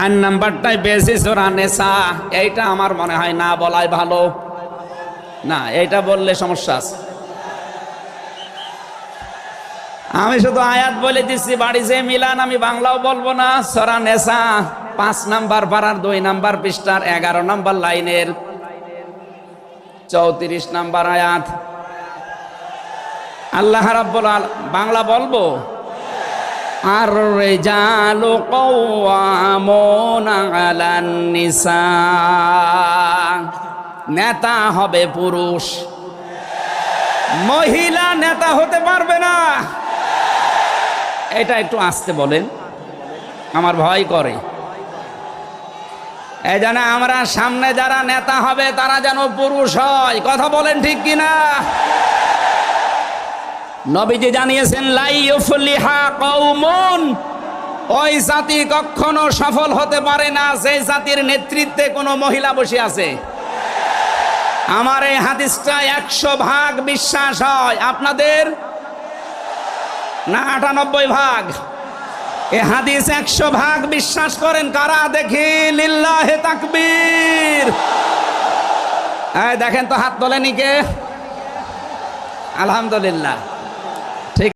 4 নাম্বারটাই বেশি সূরা নিসা। এইটা আমার মনে হয় না বলাই ভালো। না, এইটা বললে সমস্যা আছে। আমি শুধু আয়াত বলে দিচ্ছি, বাড়ি যে মিলান, আমি বাংলাও বলবো না। সূরা নিসা 5 নাম্বার পারার 2 নাম্বার পৃষ্ঠার 11 নাম্বার লাইনের 34 নাম্বার আয়াত। আল্লাহ রাব্বুল বাংলা বলবো। আর রিজালু কাওয়ামুনা আলান নিসা, নেতা হবে পুরুষ, মহিলা নেতা হতে পারবে না। এটা একটু আস্তে বলেন, আমার ভয় করে। এই জন্য আমরা সামনে যারা নেতা হবে তারা যেন পুরুষ হয়। কথা বলেন ঠিক কিনা? নবীজি জানিয়েছেন, লা ইউফলিহা কওমুন, ওই জাতি কখনো সফল হতে পারে না যে জাতির নেতৃত্বে কোনো মহিলা বসে আছে। আমার এই হাদিসটা 100% বিশ্বাস হয়। আপনাদের না 98 ভাগ? এই হাদিস 100% বিশ্বাস করেন কারা? দেখি লিল্লাহে তাকবীর। এই দেখেন তো, হাত তোলেনি কে? আলহামদুলিল্লাহ।